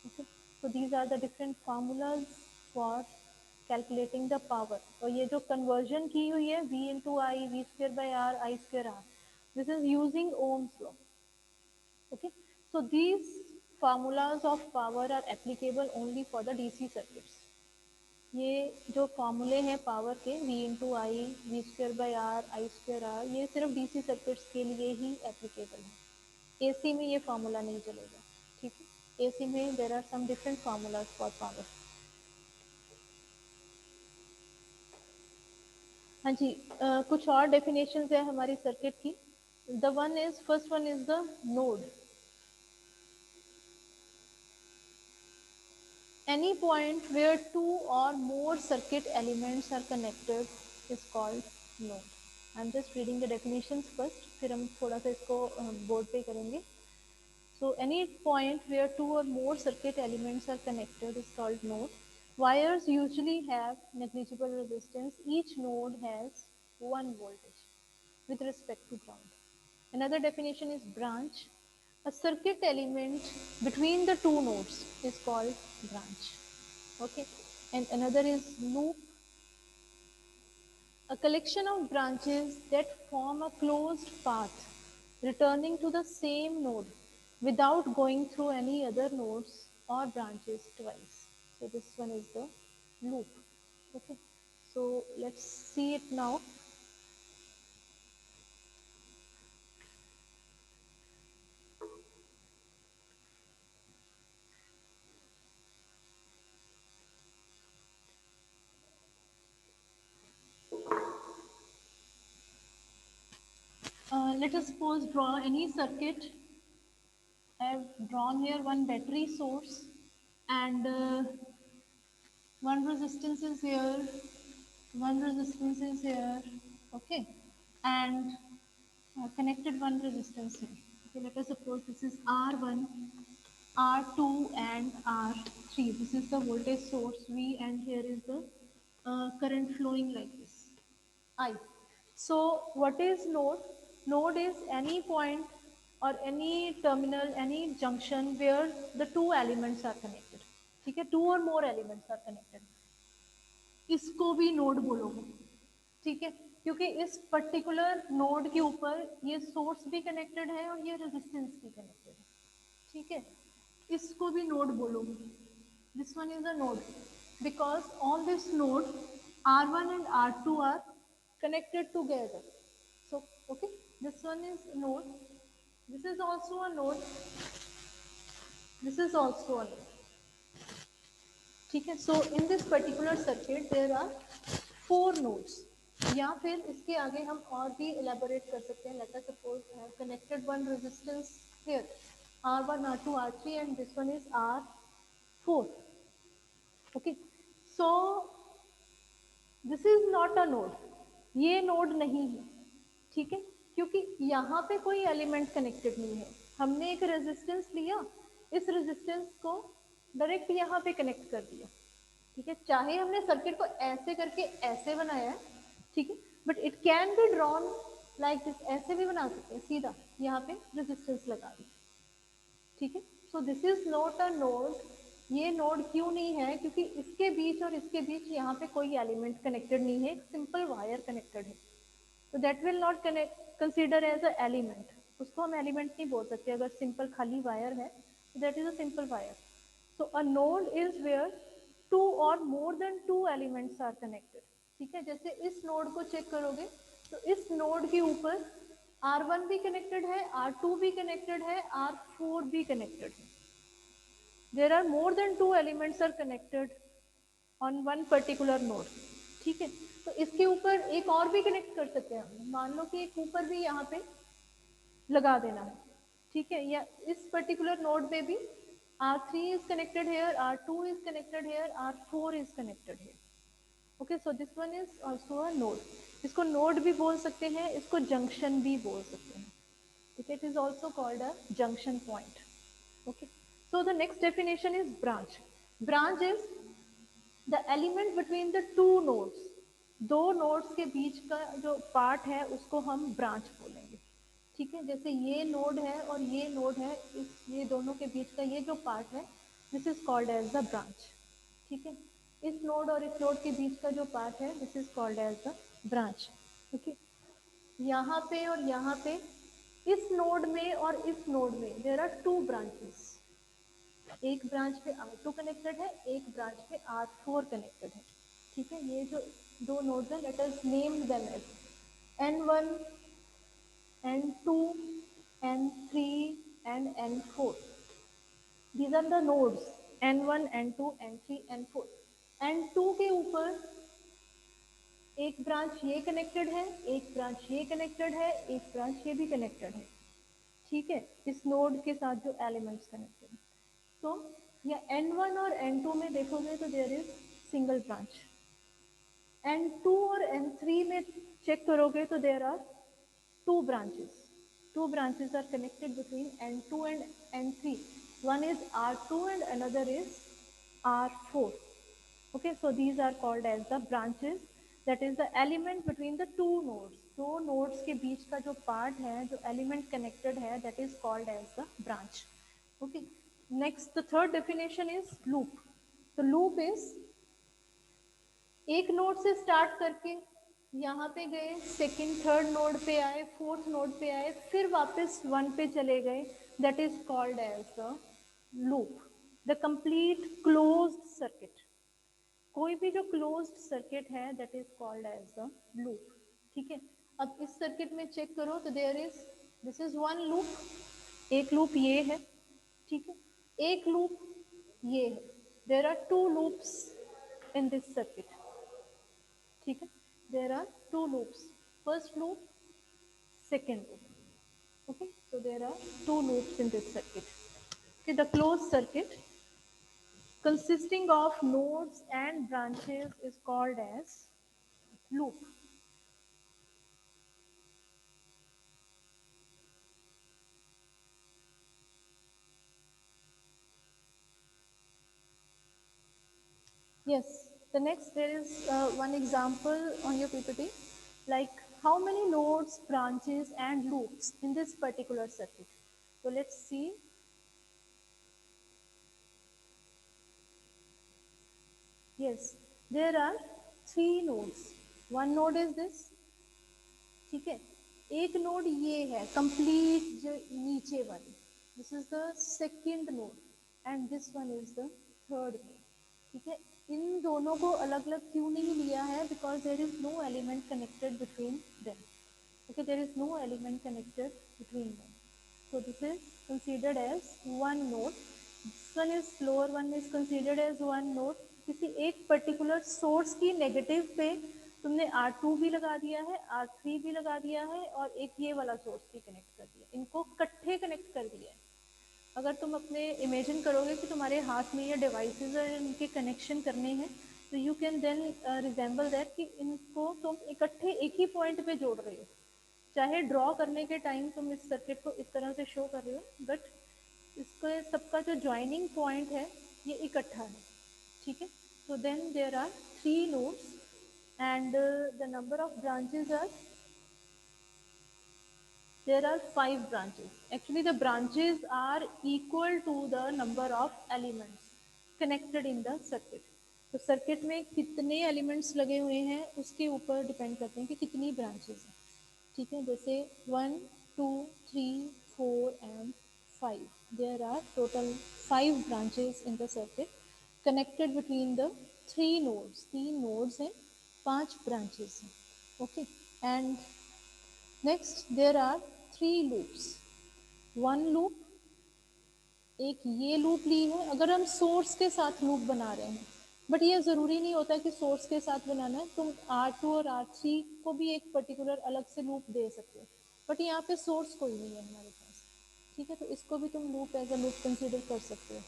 Okay, so these are the different formulas for calculating the power. और ये जो conversion की हुई है V into I, V square by R, I square R, this is using Ohm's law. Okay, so these formulas of power are applicable only for the DC circuits. ये जो फॉर्मूले हैं पावर के V into I, V square by R, I square R, ये सिर्फ DC circuits के लिए ही applicable है, एसी में ये फार्मूला नहीं चलेगा. ठीक है, एसी में there are some different formulas for power. हाँ जी, कुछ और डेफिनेशंस है हमारी सर्किट की. The one is, first one is the node. Any point where two or more circuit elements are connected is called node. I'm just reading the definitions first, फिर हम थोड़ा सा इसको बोर्ड पे करेंगे. So any point where two or more circuit elements are connected is called node. Wires usually have negligible resistance. Each node has one voltage with respect to ground. Another definition is branch. A circuit element between the two nodes is called branch. Okay, and another is loop. A collection of branches that form a closed path returning to the same node without going through any other nodes or branches twice. So this one is the loop. Okay, so let's see it now. Let us suppose draw any circuit. I have drawn here one battery source and one resistance is here, one resistance is here, okay, and connected one resistance here. Okay, let us suppose this is R1, R2 and R3. This is the voltage source V and here is the current flowing like this, I. So what is node? Node is any point or any terminal, any junction where the two elements are connected. ठीक है, two or more elements are connected. इसको भी node बोलोगे. ठीक है, क्योंकि इस particular node के ऊपर ये सोर्स भी कनेक्टेड है और ये रेजिस्टेंस भी कनेक्टेड है. ठीक है, इसको भी नोड बोलोगे. This one is a node because on this node R1 and R2 are connected together. So okay, this one is node, this is also a node, this is also a node. ठीक है, so in this particular circuit there are 4 nodes. या फिर इसके आगे हम और भी elaborate कर सकते हैं. Let us suppose connected one resistance here R1, R2, R3 and this one is R4. okay, so this is not a node, ये नोड नहीं है. ठीक है, क्योंकि यहाँ पे कोई एलिमेंट कनेक्टेड नहीं है. हमने एक रेजिस्टेंस लिया, इस रेजिस्टेंस को डायरेक्ट यहाँ पे कनेक्ट कर दिया. ठीक है, चाहे हमने सर्किट को ऐसे करके ऐसे बनाया है, ठीक है, but it can be drawn like this. ऐसे भी बना सकते हैं, सीधा यहाँ पे रेजिस्टेंस लगा दी. ठीक है, so this is not a node. ये नोड क्यों नहीं है? क्योंकि इसके बीच और इसके बीच यहाँ पे कोई एलिमेंट कनेक्टेड नहीं है, एक सिंपल वायर कनेक्टेड है. तो that will not connect consider as a element. उसको हम एलिमेंट नहीं बोल सकते. अगर सिंपल खाली वायर है तो that is a simple wire. So a node is where two or more than two elements are connected. ठीक है, जैसे इस नोड को चेक करोगे तो इस नोड के ऊपर R1 भी कनेक्टेड है, R2 भी कनेक्टेड है, R4 भी कनेक्टेड है. There are more than two elements are connected on one particular node. ठीक है, तो इसके ऊपर एक और भी कनेक्ट कर सकते हैं. मान लो कि एक ऊपर भी यहाँ पे लगा देना है. ठीक है, या इस पर्टिकुलर नोड पे भी R3 is connected here, R2 is connected here, R4 is connected here. Okay, so this one is also a node. इसको नोड भी बोल सकते हैं, इसको जंक्शन भी बोल सकते हैं. ठीक है, it is also called a junction point. Okay, so the next definition is branch. Branch is the element between the two nodes. दो नोड्स के बीच का जो पार्ट है उसको हम ब्रांच बोलेंगे. ठीक है, जैसे ये नोड है और ये नोड है, इस ये दोनों के बीच का ये जो पार्ट है, this is called as the branch. ठीक है, इस नोड और इस नोड के बीच का जो पार्ट है, this is called as the branch. Okay, यहाँ पे और यहाँ पे, इस नोड में और इस नोड में देयर आर टू ब्रांचेस. एक ब्रांच पे R2 कनेक्टेड है, एक ब्रांच पे R4 कनेक्टेड है. ठीक है, ये जो दो नोड्स हैं, let us name them as N1, N2, N3 and N4. These are the nodes N1, N2, N3, N4. N2 के ऊपर एक ब्रांच ये कनेक्टेड है, एक ब्रांच ये कनेक्टेड है, एक ब्रांच ये भी कनेक्टेड है. ठीक है, इस नोड के साथ जो एलिमेंट्स कनेक्टेड है. तो या N1 और N2 में देखोगे तो there is single branch. N2 और N3 में चेक करोगे तो there are two branches. Two branches are connected between N2 and N3. One is R2 and another is R4. Okay, so these are called as the branches. That is the element between the two nodes. दो nodes के बीच का जो part है, जो element connected है, that is called as the branch. Okay. Next, the third definition is loop. The loop is एक node से स्टार्ट करके यहाँ पे गए, सेकंड थर्ड नोड पे आए, फोर्थ नोड पे आए, फिर वापस वन पे चले गए, that is called as the loop. The complete closed circuit. कोई भी जो क्लोज्ड सर्किट है, that is called as the loop. ठीक है, अब इस सर्किट में चेक करो तो there is, this is one loop, एक लूप ये है. ठीक है, एक लूप ये है. There are two loops in this circuit. ठीक है, there are two loops, first loop, second loop. Okay, so there are two loops in this circuit. Okay, the closed circuit consisting of nodes and branches is called as loop. Yes, the next there is one example on your PPT, like how many nodes, branches and loops in this particular circuit. So let's see. Yes, there are three nodes. One node is this. ठीक है, एक node ये है complete जो नीचे वाली, this is the second node and this one is the third node. ठीक है, इन दोनों को अलग अलग क्यों नहीं लिया है, because there is no element connected between them. Okay, there is no element connected between them, so this is considered as one node. This one is lower one is considered as one node. किसी एक particular source की negative पे तुमने R2 भी लगा दिया है, R3 भी लगा दिया है और एक ये वाला सोर्स भी कनेक्ट कर दिया, इनको इकट्ठे कनेक्ट कर दिया है. अगर तुम अपने इमेजिन करोगे कि तुम्हारे हाथ में ये डिवाइसेस और इनके कनेक्शन करने हैं, तो you can then resemble that कि इनको तुम इकट्ठे एक ही पॉइंट पे जोड़ रहे हो. चाहे ड्रॉ करने के टाइम तुम इस सर्किट को इस तरह से शो कर रहे हो, बट इसका सबका जो ज्वाइनिंग पॉइंट है ये इकट्ठा है. ठीक है, so then there are three nodes and the number of branches are, there are 5 branches. Actually the branches are equal to the number of elements connected in the circuit. तो circuit में कितने elements लगे हुए हैं उसके ऊपर depend करते हैं कि कितनी ब्रांचेस हैं. ठीक है, जैसे 1, 2, 3, 4 and 5. There are total 5 branches in the circuit connected between the 3 nodes. 3 nodes हैं, 5 branches हैं. Okay, and next there are 3 loops. One loop, एक ये लूप ली है, अगर हम सोर्स के साथ लूप बना रहे हैं, बट ये ज़रूरी नहीं होता कि सोर्स के साथ बनाना है, तुम R2 और R3 को भी एक पर्टिकुलर अलग से लूप दे सकते हो, बट यहाँ पे सोर्स कोई नहीं है हमारे पास. ठीक है, तो इसको भी तुम loop as a loop consider कर सकते हो.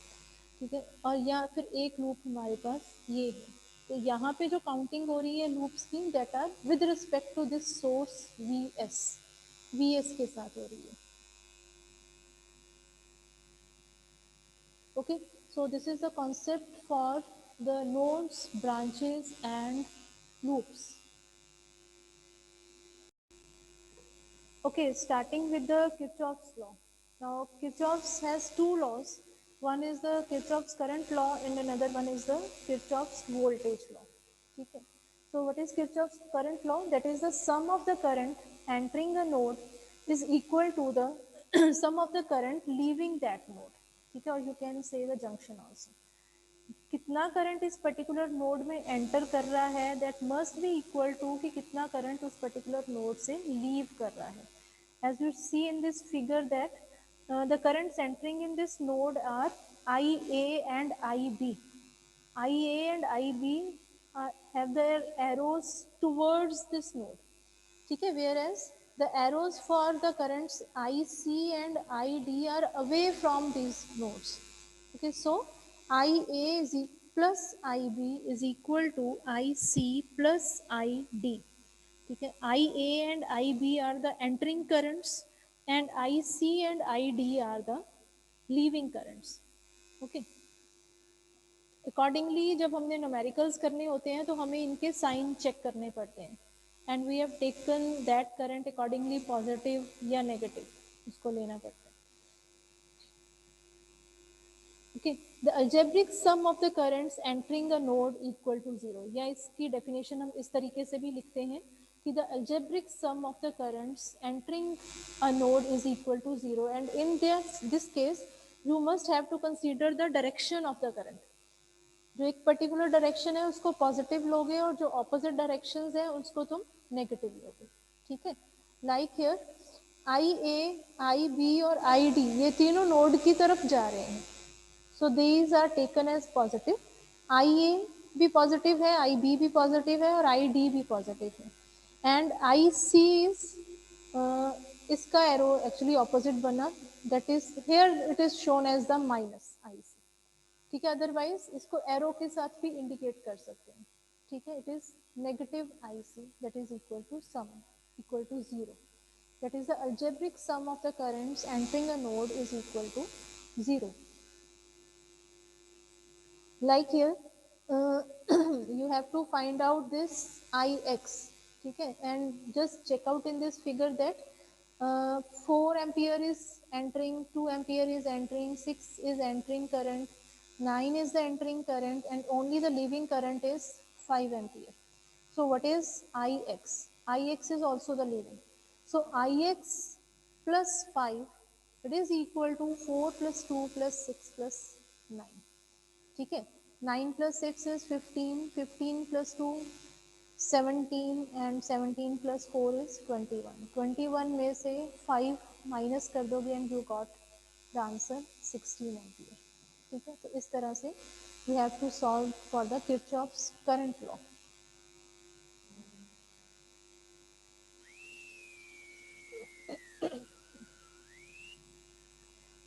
ठीक है, और या फिर एक लूप हमारे पास ये है। तो यहाँ पे जो काउंटिंग हो रही है लूप्स की, that are with respect to this source V S के साथ हो रही है। Okay, so this is the concept for the nodes, branches and loops. Okay, starting with the Kirchhoff's law. Now Kirchhoff's has two laws. One is the Kirchhoff's current law and another one is the Kirchhoff's voltage law. Okay. So what is Kirchhoff's current law? That is the sum of the current entering a node is equal to the sum of the current leaving that node. Okay, or you can say the junction also. कितना current इस particular node में enter कर रहा है that must be equal to कि कितना current उस particular node से लीव कर रहा है। As you see in this figure that the currents entering in this node are I A and I B. I A and I B have their arrows towards this node. ठीक है, whereas the arrows for the currents I C and I D are away from these nodes. Okay, so IA is plus IB is equal to IC plus ID. ठीक है, IA and IB are the entering currents and IC and ID are the leaving currents. Okay. Accordingly जब हमने numericals करने होते हैं तो हमें इनके साइन चेक करने पड़ते हैं and we have taken that current accordingly positive या नेगेटिव उसको लेना पड़ता है। Okay, the algebraic sum of the currents entering a node equal to zero, या इसकी डेफिनेशन हम इस तरीके से भी लिखते हैं कि the algebraic sum of the currents entering a node is equal to zero, and in this case you must have to consider the direction of the current. जो एक पर्टिकुलर डायरेक्शन है उसको पॉजिटिव लोगे और जो ऑपोजिट डायरेक्शंस है उसको तुम नेगेटिव लोगे। ठीक है, like here I A I B और आई डी ये तीनों नोड की तरफ जा रहे हैं। So these are taken as positive. IA भी पॉजिटिव है, IB भी पॉजिटिव है और ID भी पॉजिटिव है एंड IC is इसका एरो एक्चुअली ऑपोजिट बना, that is here it is shown as the minus IC। ठीक है, अदरवाइज इसको एरो के साथ भी इंडिकेट कर सकते हैं। ठीक है, it is negative IC that is equal to sum equal to zero, that is the algebraic sum of the currents entering a node is equal to zero. Like here you have to find out this Ix. ठीक है, and just check out in this figure that 4 ampere is entering, 2 ampere is entering, 6 is entering current, 9 is the entering current and only the leaving current is 5 ampere. So what is Ix? Ix is also the leaving. So Ix plus 5, it is equal to 4 plus 2 plus 6 plus 9. ठीक है, 9 plus 6 is 15, 15 plus 2 17 and 17 plus 4 is 21, 21 में से 5 minus कर दोगे and you got the answer 16 ampere. ठीक है, तो इस तरह से we have to solve for the Kirchhoff's current law.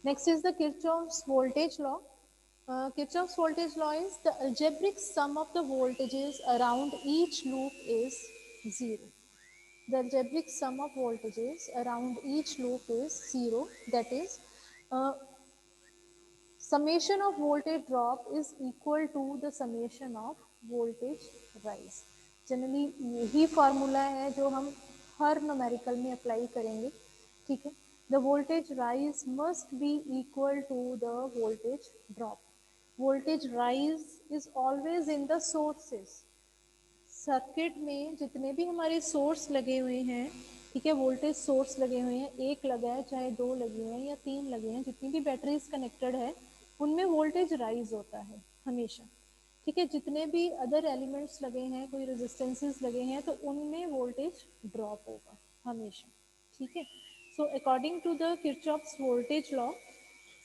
Next is the Kirchhoff's voltage law. Kirchhoff's voltage law is the algebraic sum of the voltages around each loop is zero. The algebraic sum of voltages around each loop is zero. That is, uh, summation of voltage drop is equal to the summation of voltage rise. Generally यही formula है जो हम हर numerical में apply करेंगे। ठीक है, the voltage rise must be equal to the voltage drop. Voltage rise is always in the sources. Circuit में जितने भी हमारे सोर्स लगे हुए हैं, ठीक है, वोल्टेज सोर्स लगे हुए हैं, एक लगा है चाहे दो लगे हुए हैं या तीन लगे हैं, जितनी भी बैटरीज कनेक्टेड है उनमें वोल्टेज राइज होता है हमेशा। ठीक है, जितने भी अदर एलिमेंट्स लगे हैं, कोई रेजिस्टेंसेस लगे हैं, तो उनमें वोल्टेज ड्रॉप होगा हमेशा। ठीक है, so according to the Kirchhoff's voltage law,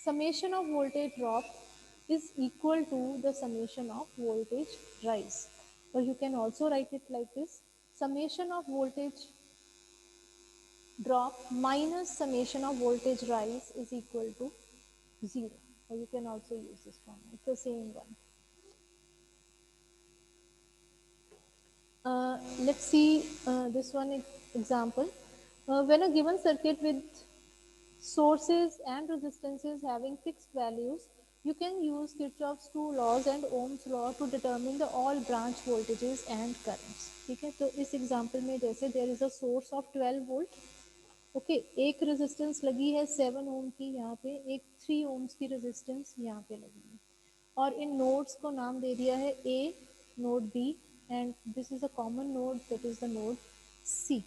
summation of voltage drop is equal to the summation of voltage rise, or you can also write it like this: summation of voltage drop minus summation of voltage rise is equal to 0. or you can also use this one. It's the same one. Let's see this one example. When a given circuit with sources and resistances having fixed values, you can use Kirchhoff's two laws and Ohm's law to determine the all branch voltages and currents. ठीक है, तो इस example में जैसे there is a source of 12 volt, okay, एक resistance लगी है 7 ओम की यहाँ पे, एक 3 ओम्स की रेजिस्टेंस यहाँ पे लगी है, और इन नोड्स को नाम दे दिया है A, node B, and this is a common node that is the node C.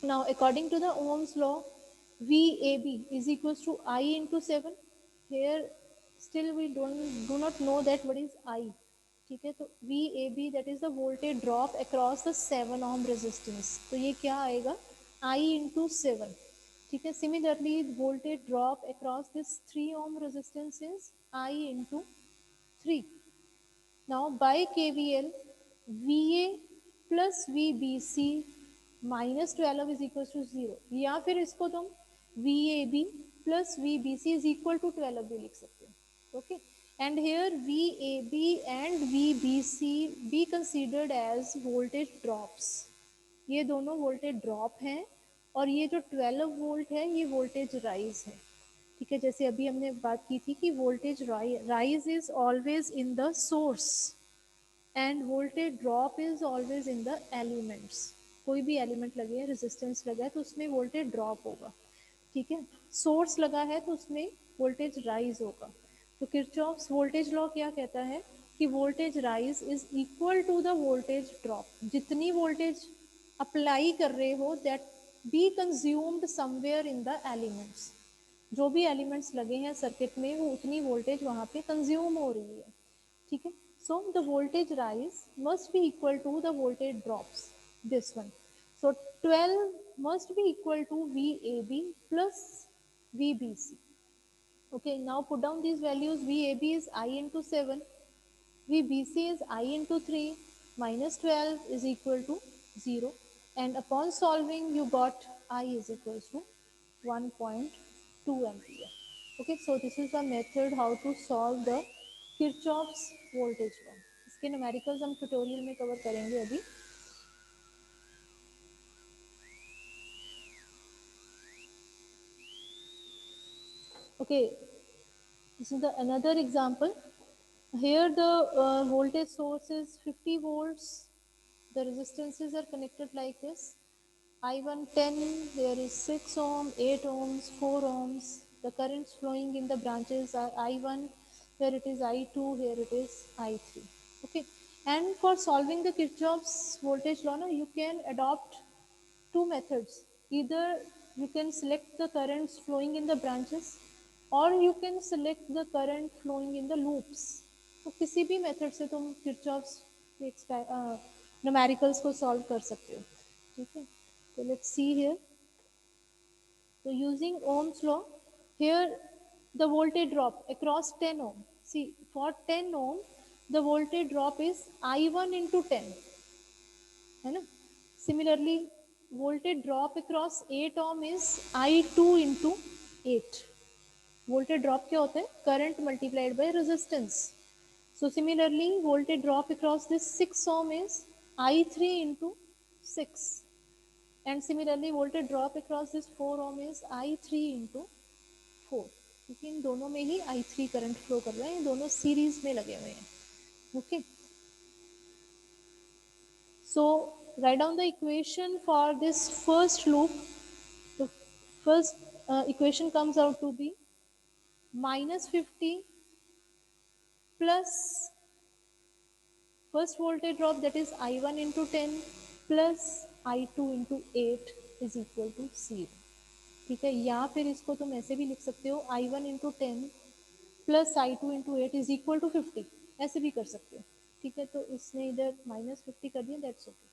Now, according to the Ohm's law, VAB is equals to I into 7. Here, still we do not know that what is I. ठीक है, तो VAB that is the voltage drop across the 7 ohm resistance. तो ये क्या आएगा? I into 7. ठीक है, similarly voltage drop across this 3 ohm resistance is I into 3. Now by KVL, VA plus VBC minus 12 is equals to 0, या फिर इसको तुम VAB plus VBC is equal to 12 भी लिख सकते हो. Okay, and here VAB and VBC be considered as voltage drops. ये दोनों वोल्टेज ड्रॉप हैं और ये जो 12 वोल्ट है ये वोल्टेज राइज है. ठीक है, जैसे अभी हमने बात की थी कि voltage rise is always in the source end voltage drop is always in the elements. कोई भी एलिमेंट लगे है, रेजिस्टेंस लगा है तो उसमें वोल्टेज ड्रॉप होगा. ठीक है, सोर्स लगा है तो उसमें वोल्टेज राइज होगा. तो किरचॉफ्स वोल्टेज लॉ क्या कहता है कि voltage rise is equal to the voltage drop. जितनी वोल्टेज अप्लाई कर रहे हो that be consumed somewhere in the elements. जो भी एलिमेंट्स लगे हैं सर्किट में वो उतनी वोल्टेज वहां पे कंज्यूम हो रही है. ठीक है, so the voltage rise must be equal to the voltage drops, this one. So 12 must be equal to VAB plus VBC. Okay, now put down these values. VAB is I into 7, VBC is I into 3, minus 12 is equal to 0, and upon solving you got I is equal to 1.2 ampere. Okay, so this is the method how to solve the Kirchhoff's voltage law. इसके numericals हम tutorial में cover करेंगे अभी. Okay, this is the another example. Here the voltage source is 50 volts. The resistances are connected like this. I1 10, there is 6 ohm, 8 ohms, 4 ohms. The currents flowing in the branches are I1, here it is I2, here it is I3. Okay, and for solving the Kirchhoff's voltage law, you can adopt two methods. Either you can select the currents flowing in the branches or you can select the current flowing in the loops. तो किसी भी method से तुम Kirchhoff's numericals को solve कर सकते हो. ठीक है, so let's see here. So using Ohm's law, here the voltage drop across 10 ohm. See, for 10 ohm, the voltage drop is I1 into 10. है ना? Similarly, voltage drop across 8 ohm is I2 into 8. Voltage drop क्या होता है? Current multiplied by resistance. So similarly, voltage drop across this 6 ohm is I3 into 6. And similarly, voltage drop across this 4 ohm is I3 into 4. क्योंकि इन दोनों में ही I3 current flow कर रहा है, ये दोनों सीरीज में लगे हुए हैं. Okay, so write down the equation for this first loop. The first equation comes out to be minus 50 plus first voltage drop that is I1 into 10 plus I2 into 8 is equal to 0. ठीक है, या फिर इसको तुम ऐसे भी लिख सकते हो I1 into 10 plus I2 into 8 is equal to 50. ऐसे भी कर सकते हो. ठीक है, तो इसने इधर माइनस 50 कर दिया, that's okay.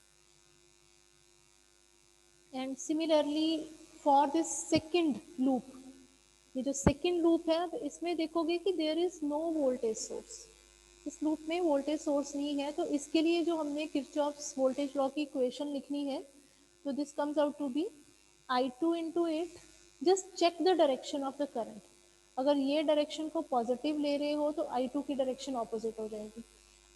And similarly for this second loop, ये जो सेकेंड लूप है अब इसमें देखोगे कि there is no voltage source. इस लूप में वोल्टेज सोर्स नहीं है, तो इसके लिए जो हमने किरचॉफ्स वोल्टेज लॉ की इक्वेशन लिखनी है, तो this comes out to be I2 into 8. Just check the direction of the current. अगर ये डायरेक्शन को पॉजिटिव ले रहे हो तो I2 की डायरेक्शन ऑपोजिट हो जाएगी,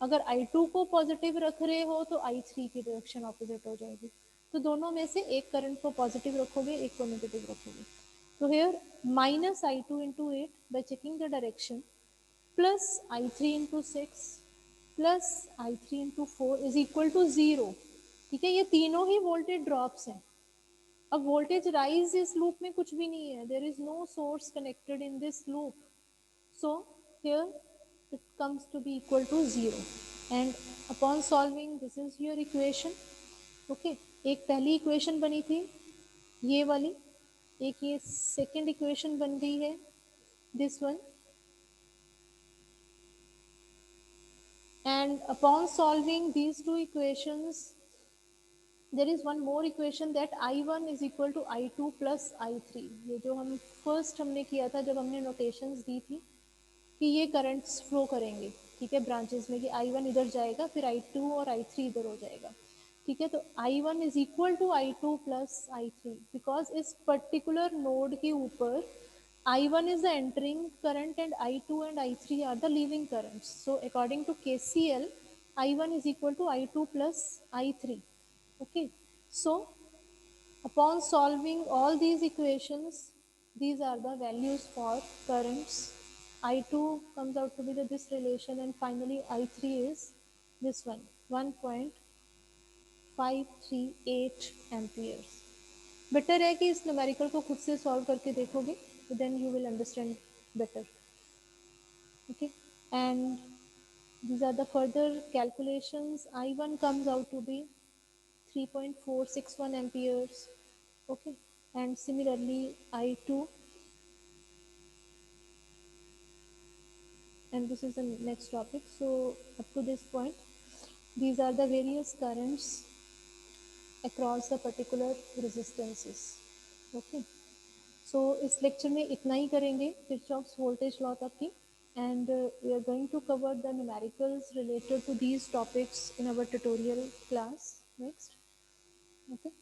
अगर I2 को पॉजिटिव रख रहे हो तो I3 की डायरेक्शन ऑपोजिट हो जाएगी। तो दोनों में से एक करंट को पॉजिटिव रखोगे, एक को नेगेटिव रखोगे। तो here minus I2 into 8 by checking the direction plus I3 into 6 plus I3 into 4 is equal to 0। ठीक है, ये तीनों ही वोल्टेज ड्रॉप्स हैं। अब वोल्टेज राइज इस लूप में कुछ भी नहीं है, there is no source connected in this loop, so here it comes to be equal to 0 and upon solving this is your equation। okay, एक पहली इक्वेशन बनी थी ये वाली, एक ये सेकंड इक्वेशन बन गई है this one, and upon solving these two equations there is one more equation that I1 is equal to I2 plus I3। ये जो हम फर्स्ट हमने किया था जब हमने नोटेशंस दी थी कि ये करंट्स फ्लो करेंगे, ठीक है, ब्रांचेस में, कि I1 इधर जाएगा फिर I2 और I3 इधर हो जाएगा। ठीक है, तो I1 is equal to I2 plus I3 because इस पर्टिकुलर नोड के ऊपर I1 is the entering current and I2 and I3 are the leaving currents, so according to KCL I1 is equal to I2 plus I3। okay, so upon solving all these equations, these are the values for currents. I2 comes out to be this relation, and finally I3 is this one, 1.538 amperes। Better है कि इस numerical को खुद से solve करके देखोगे, then you will understand better। okay, and these are the further calculations। I1 comes out to be 3.461 amperes, okay, and similarly I2, and this is the next topic। So up to this point these are the various currents across the particular resistances। okay, so इस lecture में इतना ही करेंगे Kirchhoff's voltage law तक की, and we are going to cover the numericals related to these topics in our tutorial class next। okay,